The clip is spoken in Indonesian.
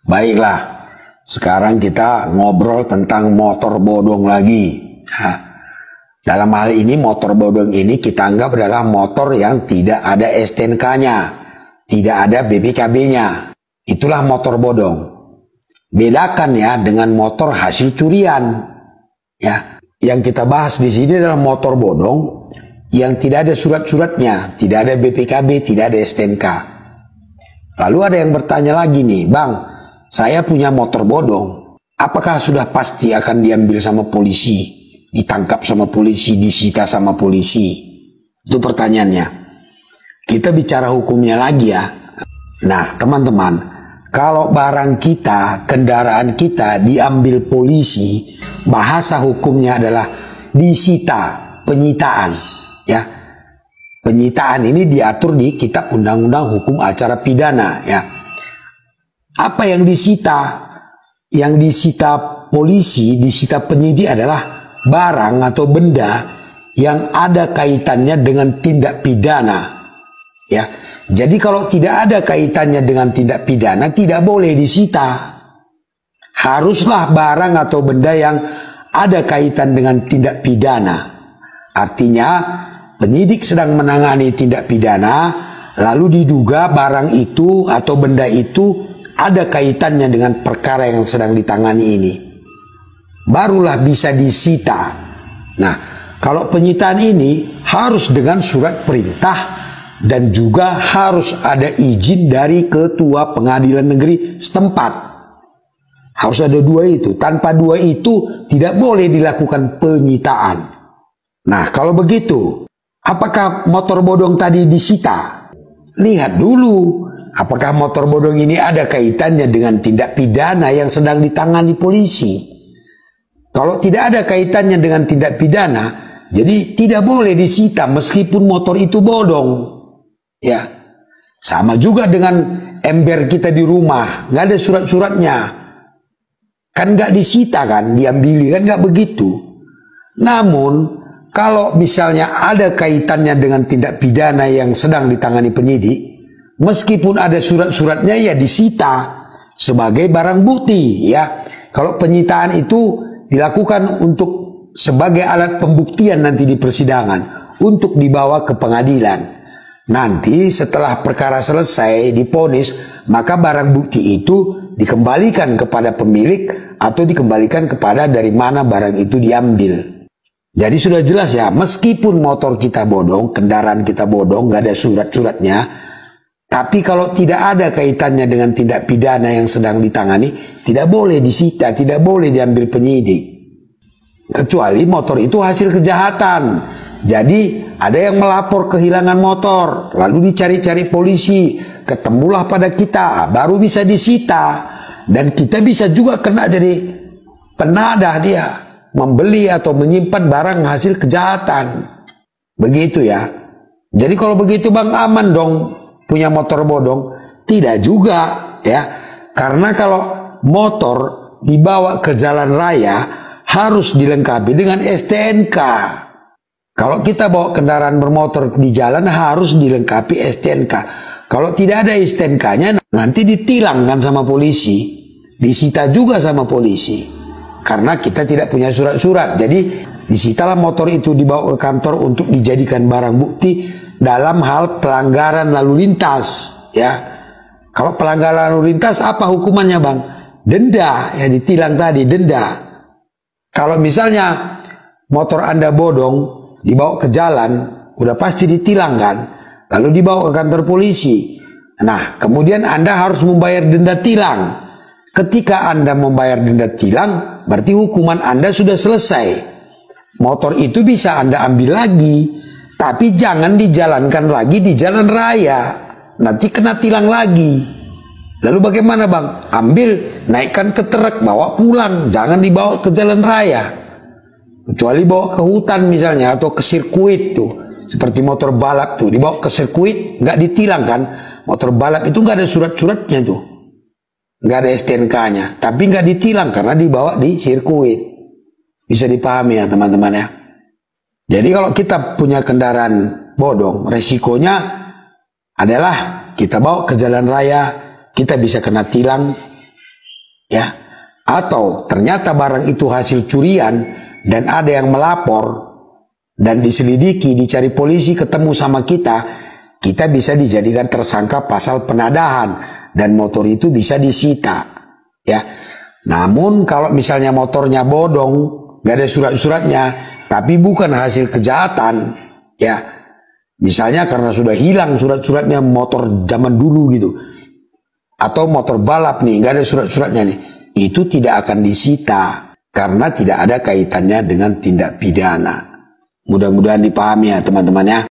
Baiklah, sekarang kita ngobrol tentang motor bodong lagi. Dalam hal ini motor bodong ini kita anggap adalah motor yang tidak ada STNK-nya, tidak ada BPKB-nya. Itulah motor bodong. Bedakan ya dengan motor hasil curian. Ya, yang kita bahas di sini adalah motor bodong yang tidak ada surat-suratnya, tidak ada BPKB, tidak ada STNK. Lalu ada yang bertanya lagi nih, Bang, saya punya motor bodong, apakah sudah pasti akan diambil sama polisi, ditangkap sama polisi, disita sama polisi? Itu pertanyaannya. Kita bicara hukumnya lagi ya. Nah teman-teman, kalau barang kita, kendaraan kita diambil polisi, bahasa hukumnya adalah disita, penyitaan. Ya, penyitaan ini diatur di Kitab Undang-Undang Hukum Acara Pidana. Ya, apa yang disita? Yang disita polisi, disita penyidik adalah barang atau benda yang ada kaitannya dengan tindak pidana. Ya, jadi kalau tidak ada kaitannya dengan tindak pidana tidak boleh disita. Haruslah barang atau benda yang ada kaitan dengan tindak pidana. Artinya penyidik sedang menangani tindak pidana, lalu diduga barang itu atau benda itu ada kaitannya dengan perkara yang sedang ditangani ini, barulah bisa disita. Nah, kalau penyitaan ini harus dengan surat perintah dan juga harus ada izin dari ketua pengadilan negeri setempat. Harus ada dua itu. Tanpa dua itu tidak boleh dilakukan penyitaan. Nah, kalau begitu, apakah motor bodong tadi disita? Lihat dulu, apakah motor bodong ini ada kaitannya dengan tindak pidana yang sedang ditangani polisi? Kalau tidak ada kaitannya dengan tindak pidana, jadi tidak boleh disita meskipun motor itu bodong. Ya, sama juga dengan ember kita di rumah, nggak ada surat-suratnya, kan nggak disita kan, diambil kan, nggak begitu. Namun kalau misalnya ada kaitannya dengan tindak pidana yang sedang ditangani penyidik, meskipun ada surat-suratnya ya disita sebagai barang bukti ya. Kalau penyitaan itu dilakukan untuk sebagai alat pembuktian nanti di persidangan untuk dibawa ke pengadilan. Nanti setelah perkara selesai divonis, maka barang bukti itu dikembalikan kepada pemilik atau dikembalikan kepada dari mana barang itu diambil. Jadi sudah jelas ya, meskipun motor kita bodong, kendaraan kita bodong, gak ada surat-suratnya, tapi kalau tidak ada kaitannya dengan tindak pidana yang sedang ditangani, tidak boleh disita, tidak boleh diambil penyidik. Kecuali motor itu hasil kejahatan. Jadi ada yang melapor kehilangan motor, lalu dicari-cari polisi, ketemulah pada kita, baru bisa disita. Dan kita bisa juga kena jadi penadah dia, membeli atau menyimpan barang hasil kejahatan. Begitu ya. Jadi kalau begitu Bang aman dong punya motor bodong? Tidak juga ya. Karena kalau motor dibawa ke jalan raya harus dilengkapi dengan STNK. Kalau kita bawa kendaraan bermotor di jalan harus dilengkapi STNK. Kalau tidak ada STNK-nya nanti ditilang kan sama polisi, disita juga sama polisi. Karena kita tidak punya surat-surat. Jadi disitalah motor itu dibawa ke kantor untuk dijadikan barang bukti dalam hal pelanggaran lalu lintas. Ya, kalau pelanggaran lalu lintas apa hukumannya Bang? Denda, ya ditilang tadi denda. Kalau misalnya motor Anda bodong dibawa ke jalan, udah pasti ditilang kan, lalu dibawa ke kantor polisi. Nah, kemudian Anda harus membayar denda tilang. Ketika Anda membayar denda tilang, berarti hukuman Anda sudah selesai. Motor itu bisa Anda ambil lagi, tapi jangan dijalankan lagi di jalan raya. Nanti kena tilang lagi. Lalu bagaimana Bang? Ambil, naikkan ke truk, bawa pulang, jangan dibawa ke jalan raya. Kecuali bawa ke hutan misalnya atau ke sirkuit tuh, seperti motor balap tuh, dibawa ke sirkuit nggak ditilang kan? Motor balap itu nggak ada surat-suratnya tuh, nggak ada STNK-nya, tapi nggak ditilang karena dibawa di sirkuit. Bisa dipahami ya teman-teman ya. Jadi kalau kita punya kendaraan bodong, resikonya adalah kita bawa ke jalan raya, kita bisa kena tilang, ya, atau ternyata barang itu hasil curian dan ada yang melapor dan diselidiki, dicari polisi, ketemu sama kita bisa dijadikan tersangka pasal penadahan dan motor itu bisa disita, ya. Namun kalau misalnya motornya bodong, gak ada surat-suratnya, tapi bukan hasil kejahatan, ya, misalnya karena sudah hilang surat-suratnya, motor zaman dulu gitu, atau motor balap nih, gak ada surat-suratnya nih, itu tidak akan disita karena tidak ada kaitannya dengan tindak pidana. Mudah-mudahan dipahami ya teman-teman ya.